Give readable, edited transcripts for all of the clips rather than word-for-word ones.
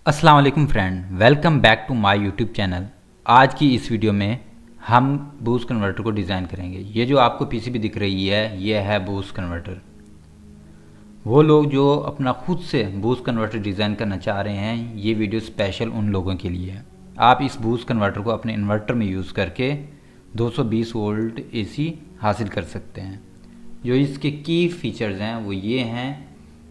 अस्सलाम वालेकुम friend, welcome back to my YouTube channel. आज की इस वीडियो में हम बूस्ट कन्वर्टर को डिज़ाइन करेंगे। ये जो आपको पीसीबी दिख रही है ये है बूस्ट कन्वर्टर। वो लोग जो अपना खुद से बूस्ट कन्वर्टर डिज़ाइन करना चाह रहे हैं, ये वीडियो स्पेशल उन लोगों के लिए है। आप इस बूस्ट कन्वर्टर को अपने इन्वर्टर में यूज़ करके 220 वोल्ट एसी हासिल कर सकते हैं। जो इसके की फीचर्स हैं वो ये हैं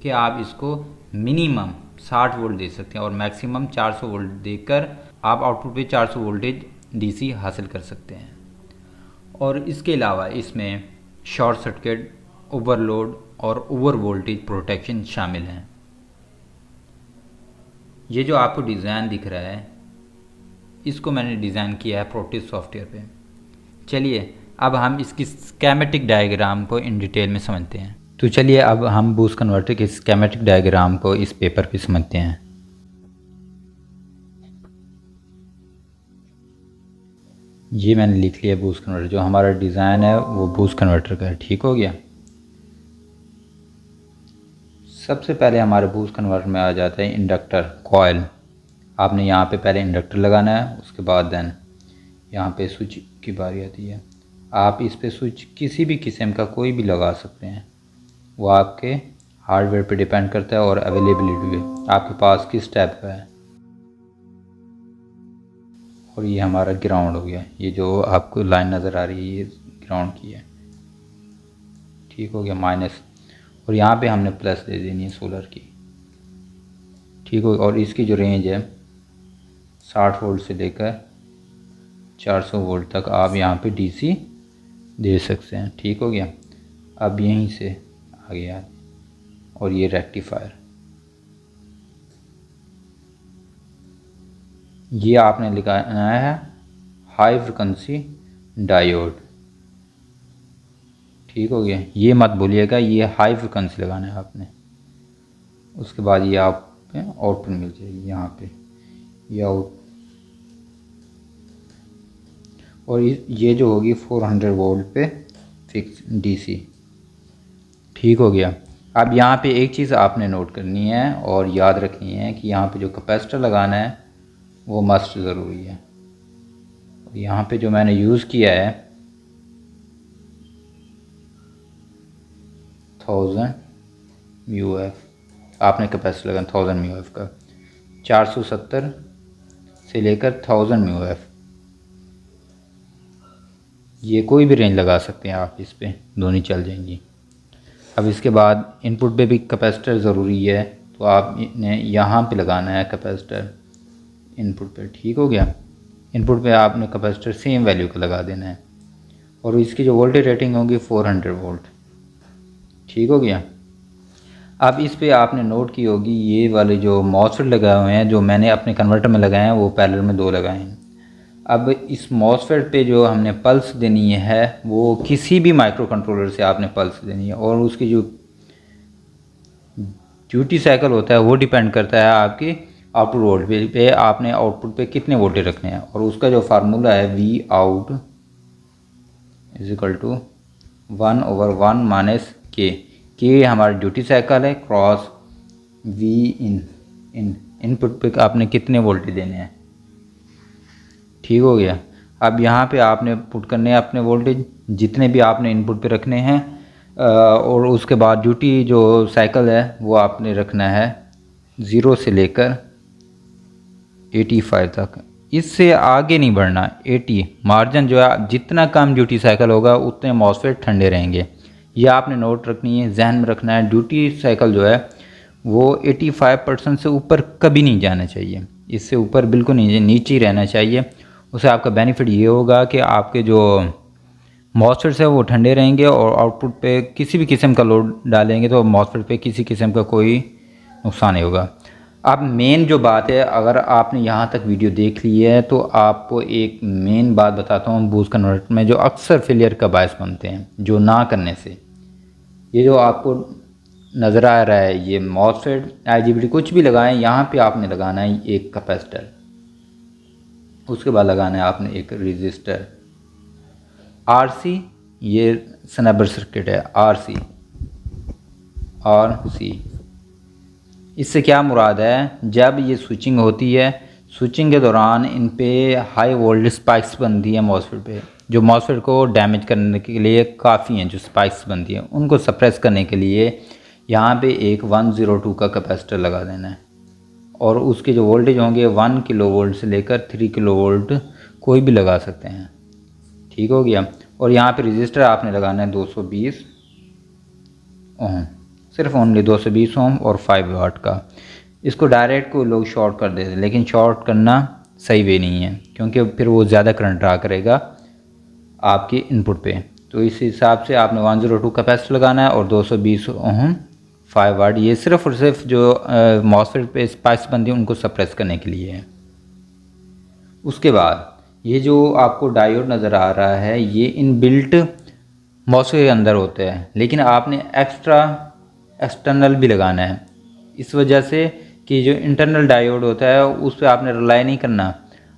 कि आप इसको मिनिमम 60 वोल्ट दे सकते हैं और मैक्सिमम 400 वोल्ट देकर आप आउटपुट पे 400 वोल्टेज डीसी हासिल कर सकते हैं। और इसके अलावा इसमें शॉर्ट सर्किट, ओवरलोड और ओवर वोल्टेज प्रोटेक्शन शामिल हैं। ये जो आपको डिज़ाइन दिख रहा है इसको मैंने डिज़ाइन किया है प्रोटिस सॉफ्टवेयर पे। चलिए अब हम इसकी स्कीमेटिक डायग्राम को इन डिटेल में समझते हैं। तो चलिए अब हम बूस्ट कन्वर्टर के स्कीमेटिक डायग्राम को इस पेपर पे समझते हैं। ये मैंने लिख लिया बूस्ट कन्वर्टर। जो हमारा डिज़ाइन है वो बूस्ट कन्वर्टर का है। ठीक हो गया। सबसे पहले हमारे बूस्ट कन्वर्टर में आ जाता है इंडक्टर कॉइल। आपने यहाँ पे पहले इंडक्टर लगाना है, उसके बाद देन यहाँ पे स्विच की बारी आती है। आप इस पे स्विच किसी भी किस्म का कोई भी लगा सकते हैं, वो आपके हार्डवेयर पे डिपेंड करता है और अवेलेबिलिटी पे आपके पास किस टाइप का है। और ये हमारा ग्राउंड हो गया। ये जो आपको लाइन नज़र आ रही है ये ग्राउंड की है। ठीक हो गया, माइनस। और यहाँ पे हमने प्लस दे देनी है सोलर की। ठीक हो गया। और इसकी जो रेंज है 60 वोल्ट से लेकर 400 वोल्ट तक आप यहाँ पे डीसी दे सकते हैं। ठीक हो गया। अब यहीं से आ गया और ये रेक्टिफायर, ये आपने लगाना है हाई फ्रिक्वेंसी डायोड। ठीक हो गया। ये मत भूलिएगा, ये हाई फ्रिक्वेंसी लगाना है आपने। उसके बाद ये आप आउटपुट मिल जाएगी यहाँ पे, ये आउट। और ये जो होगी 400 वोल्ट पे फिक्स डीसी। ठीक हो गया। अब यहाँ पे एक चीज़ आपने नोट करनी है और याद रखनी है कि यहाँ पे जो कैपेसिटर लगाना है वो मस्ट ज़रूरी है। और यहाँ पे जो मैंने यूज़ किया है 1000 म्यूएफ, आपने कैपेसिटर लगाना 1000 म्यूएफ का। 470 से लेकर 1000 म्यूएफ, ये कोई भी रेंज लगा सकते हैं आप, इस पे दोनों चल जाएंगी। अब इसके बाद इनपुट पे भी कैपेसिटर ज़रूरी है, तो आपने यहाँ पे लगाना है कैपेसिटर इनपुट पे। ठीक हो गया। इनपुट पे आपने कैपेसिटर सेम वैल्यू का लगा देना है और इसकी जो वोल्टेज रेटिंग होगी 400 वोल्ट। ठीक हो गया। अब इस पे आपने नोट की होगी ये वाले जो मॉसफेट लगाए हुए हैं, जो मैंने अपने कन्वर्टर में लगाए हैं वो पैरेलल में 2 लगाए हैं। अब इस मॉसफेट पे जो हमने पल्स देनी है वो किसी भी माइक्रो कंट्रोलर से आपने पल्स देनी है और उसकी जो ड्यूटी साइकिल होता है वो डिपेंड करता है आपकी आउटपुट वोल्टेज पे आपने आउटपुट पे कितने वोल्टेज रखने हैं। और उसका जो फार्मूला है V out is equal to 1/1 minus के हमारा ड्यूटी साइकिल है क्रॉस वी इन इनपुट पे आपने कितने वोल्टेज देने हैं। ठीक हो गया। अब यहाँ पे आपने पुट करने हैं अपने वोल्टेज जितने भी आपने इनपुट पे रखने हैं और उसके बाद ड्यूटी जो साइकिल है वो आपने रखना है 0 से लेकर 85 तक। इससे आगे नहीं बढ़ना। 80 मार्जिन जो है, जितना कम ड्यूटी साइकिल होगा उतने मॉसफेट ठंडे रहेंगे। ये आपने नोट रखनी है, जहन में रखना है। ड्यूटी साइकिल जो है वो 85% से ऊपर कभी नहीं जाना चाहिए, इससे ऊपर बिल्कुल नहीं, नीचे ही रहना चाहिए। उससे आपका बेनिफिट ये होगा कि आपके जो मॉसफेट्स है वो ठंडे रहेंगे और आउटपुट पे किसी भी किस्म का लोड डालेंगे तो मॉसफेट पे किसी किस्म का कोई नुकसान नहीं होगा। अब मेन जो बात है, अगर आपने यहाँ तक वीडियो देख ली है तो आपको एक मेन बात बताता हूँ बूस्ट कन्वर्टर में जो अक्सर फेलियर का बायस बनते हैं जो ना करने से। ये जो आपको नज़र आ रहा है ये मॉसफेट IGBT कुछ भी लगाएं, यहाँ पे आपने लगाना है एक कैपेसिटर, उसके बाद लगाना है आपने एक रजिस्टर RC। ये स्नैपर सर्किट है RC। इससे क्या मुराद है, जब ये स्विचिंग होती है, स्विचिंग के दौरान इन पे हाई वोल्टेज स्पाइक्स बनती है मॉसफेट पे, जो मॉसफेट को डैमेज करने के लिए काफ़ी हैं। जो स्पाइक्स बनती हैं उनको सप्रेस करने के लिए यहाँ पे एक 102 का कैपेसिटर लगा देना है, और उसके जो वोल्टेज होंगे 1 किलो वोल्ट से लेकर 3 किलो वोल्ट कोई भी लगा सकते हैं। ठीक हो गया। और यहाँ पे रजिस्टर आपने लगाना है 220 ओम, सिर्फ ओनली 220 ओम और 5 वाट का। इसको डायरेक्ट को लोग शॉर्ट कर देते हैं, लेकिन शॉर्ट करना सही वे नहीं है, क्योंकि फिर वो ज़्यादा करंट ड्रा करेगा आपके इनपुट पे। तो इस हिसाब से आपने 102 कैपेसिटर लगाना है और 220 ओम 5 वाट। ये सिर्फ और सिर्फ जो मॉसफेट पे स्पाइक्स बनती है उनको सप्रेस करने के लिए है। उसके बाद ये जो आपको डायोड नज़र आ रहा है, ये इनबिल्ट मॉसफेट के अंदर होते हैं, लेकिन आपने एक्सटर्नल भी लगाना है। इस वजह से कि जो इंटरनल डायोड होता है उस पर आपने रिलाई नहीं करना,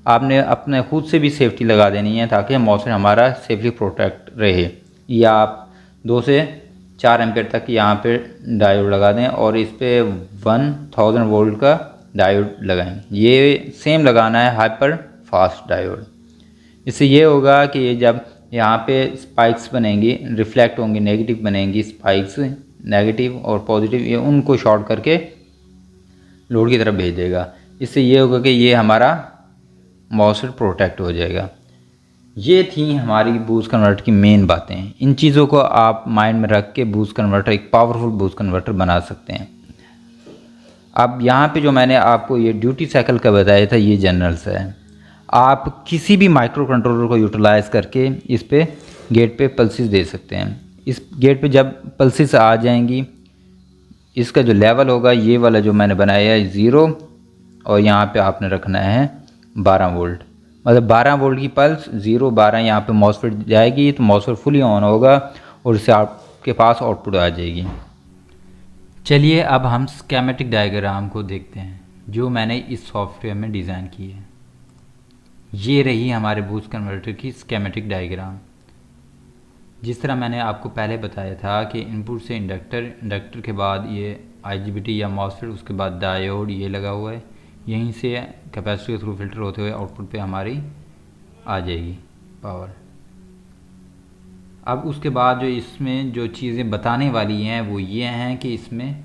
आपने अपने खुद से भी सेफ्टी लगा देनी है, ताकि मॉसफेट हमारा सेफली प्रोटेक्ट रहे। या आप 2 से 4 एम्पेयर तक यहाँ पे डायोड लगा दें और इस पर 1000 वोल्ट का डायोड लगाएं। ये सेम लगाना है हाइपर फास्ट डायोड। इससे ये होगा कि ये जब यहाँ पे स्पाइक्स बनेंगी, रिफ्लेक्ट होंगी, नेगेटिव बनेंगी स्पाइक्स, नेगेटिव और पॉजिटिव, ये उनको शॉर्ट करके लोड की तरफ भेज देगा। इससे ये होगा कि ये हमारा मॉसफेट प्रोटेक्ट हो जाएगा। ये थी हमारी बूस्ट कन्वर्टर की मेन बातें। इन चीज़ों को आप माइंड में रख के बूस्ट कन्वर्टर एक पावरफुल बूस्ट कन्वर्टर बना सकते हैं। अब यहाँ पे जो मैंने आपको ये ड्यूटी साइकिल का बताया था, ये जनरल्स है। आप किसी भी माइक्रो कंट्रोलर को यूटिलाइज़ करके इस पे गेट पे पल्सेस दे सकते हैं। इस गेट पे जब पल्सेस आ जाएंगी, इसका जो लेवल होगा ये वाला जो मैंने बनाया है 0, और यहाँ पे आपने रखना है 12 वोल्ट। मतलब 12 वोल्ट की पल्स 0 12 यहाँ पे मॉसफेट जाएगी तो मॉसफेट फुली ऑन होगा और इससे आपके पास आउटपुट आ जाएगी। चलिए अब हम स्कीमेटिक डायग्राम को देखते हैं जो मैंने इस सॉफ्टवेयर में डिज़ाइन की है। ये रही हमारे बूस्ट कन्वर्टर की स्कीमेटिक डायग्राम। जिस तरह मैंने आपको पहले बताया था कि इनपुट से इंडक्टर के बाद ये आईजीबीटी या मॉसफेट, उसके बाद डायोड ये लगा हुआ है, यहीं से कैपेसिटर के थ्रू फिल्टर होते हुए आउटपुट पे हमारी आ जाएगी पावर। अब उसके बाद जो इसमें जो चीज़ें बताने वाली हैं वो ये हैं कि इसमें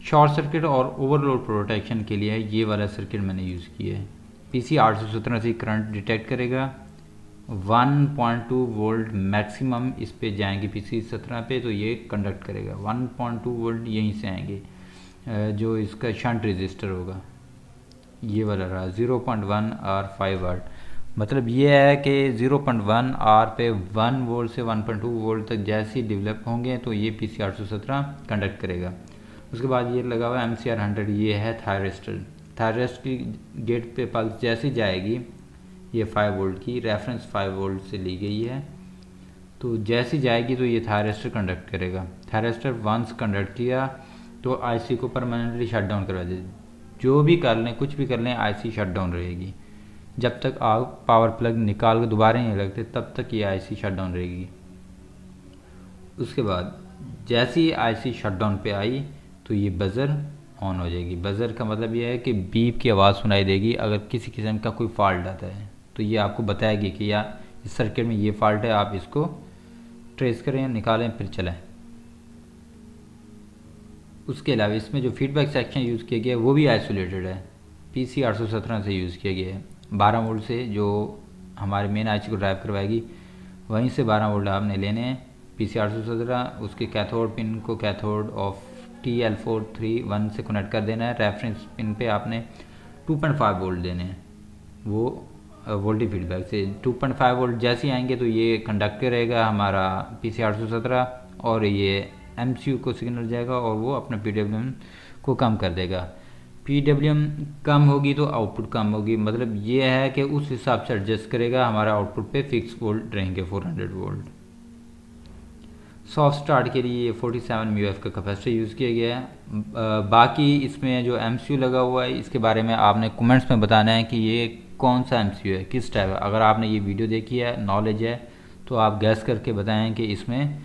शॉर्ट सर्किट और ओवरलोड प्रोटेक्शन के लिए ये वाला सर्किट मैंने यूज़ किया है। पीसी 817 से करंट डिटेक्ट करेगा, 1.2 वोल्ट मैक्सिमम इस पे जाएंगे पीसी 17 पे, तो ये कंडक्ट करेगा। 1.2 वोल्ट यहीं से आएंगे, जो इसका शंट रेजिस्टर होगा ये वाला रहा 0.1 आर 5 वाट। मतलब ये है कि 0.1 आर पे 1 वोल्ट से 1.2 वोल्ट तक जैसे ही डेवलप होंगे तो ये पीसी 817 कंडक्ट करेगा। उसके बाद ये लगा हुआ MCR 100, ये है थायरिस्टर। थायरिस्टर की गेट पे पल्स जैसी जाएगी, ये 5 वोल्ट की रेफरेंस 5 वोल्ट से ली गई है, तो जैसी जाएगी तो ये थायरिस्टर कंडक्ट करेगा। थायरिस्टर वंस कंडक्ट किया तो आईसी को परमानेंटली शट डाउन करवा दे। जो भी कर लें, कुछ भी कर लें, आईसी शट डाउन रहेगी। जब तक आप पावर प्लग निकाल के दोबारा नहीं लगते तब तक ये आईसी शट डाउन रहेगी। उसके बाद जैसे ही आईसी शट डाउन पे आई तो ये बज़र ऑन हो जाएगी। बज़र का मतलब ये है कि बीप की आवाज़ सुनाई देगी अगर किसी किस्म का कोई फॉल्ट आता है, तो ये आपको बताएगी कि यार इस सर्किट में ये फॉल्ट है, आप इसको ट्रेस करें, निकालें, फिर चलें। उसके अलावा इसमें जो फीडबैक सेक्शन यूज़ किया गया है वो भी आइसोलेटेड है, पीसी 817 से यूज़ किया गया है। 12 वोल्ट से जो हमारे मेन आईसी को ड्राइव करवाएगी वहीं से 12 वोल्ट आपने लेने हैं पीसी 817। उसके कैथोड पिन को कैथोड ऑफ TL431 से कनेक्ट कर देना है। रेफरेंस पिन पे आपने 2.5 वोल्ट देने हैं, वो वोल्टेज फीडबैक से 2.5 वोल्ट जैसे आएंगे तो ये कंडक्ट रहेगा हमारा पीसी 817 और ये MCU को सिग्नल जाएगा और वो अपना PWM को कम कर देगा। PWM कम होगी तो आउटपुट कम होगी, मतलब ये है कि उस हिसाब से एडजस्ट करेगा। हमारा आउटपुट पे फिक्स वोल्ट रहेंगे 400 वोल्ट। सॉफ्ट स्टार्ट के लिए 47 म्यूएफ का कैपेसिटर यूज़ किया गया है। बाकी इसमें जो MCU लगा हुआ है इसके बारे में आपने कमेंट्स में बताना है कि ये कौन सा MCU है, किस टाइप है। अगर आपने ये वीडियो देखी है, नॉलेज है, तो आप गैस करके बताएं कि इसमें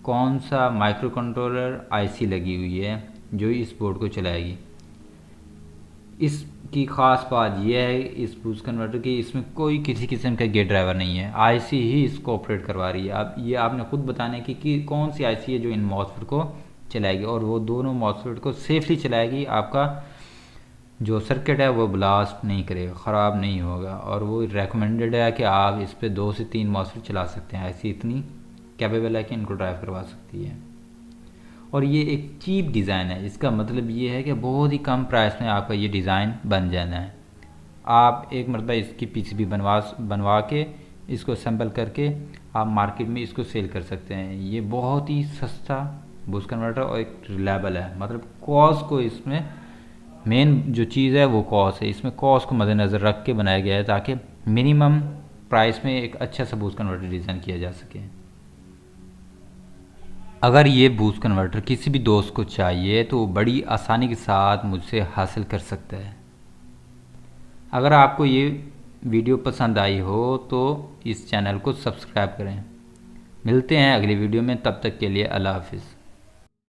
कौन सा माइक्रो कंट्रोलर IC लगी हुई है जो इस बोर्ड को चलाएगी। इसकी ख़ास बात यह है इस बूस्ट कन्वर्टर की, इसमें कोई किसी किस्म का गेट ड्राइवर नहीं है, आईसी ही इसको ऑपरेट करवा रही है। अब ये आपने खुद बताना है कि कौन सी आईसी है जो इन मॉसफेट को चलाएगी, और वो दोनों मॉसफेट को सेफली चलाएगी। आपका जो सर्किट है वो ब्लास्ट नहीं करेगा, ख़राब नहीं होगा, और वो रेकमेंडेड है कि आप इस पर 2 से 3 मॉसफेट चला सकते हैं। ऐसी इतनी कैपेबल है कि इनको ड्राइव करवा सकती है। और ये एक चीप डिज़ाइन है, इसका मतलब ये है कि बहुत ही कम प्राइस में आपका ये डिज़ाइन बन जाना है। आप एक मरतबा इसकी पीसीबी बनवा के इसको असेंबल करके आप मार्केट में इसको सेल कर सकते हैं। ये बहुत ही सस्ता बूस्ट कन्वर्टर और एक रिलायबल है। मतलब कॉस्ट को इसमें मेन जो चीज़ है वो कॉस्ट है, इसमें कॉस्ट को मद्देनज़र रख के बनाया गया है ताकि मिनिमम प्राइस में एक अच्छा सा बूस्ट कन्वर्टर डिज़ाइन किया जा सके। अगर ये बूस्ट कन्वर्टर किसी भी दोस्त को चाहिए तो वो बड़ी आसानी के साथ मुझसे हासिल कर सकता है। अगर आपको ये वीडियो पसंद आई हो तो इस चैनल को सब्सक्राइब करें। मिलते हैं अगली वीडियो में, तब तक के लिए अल्लाह हाफिज़।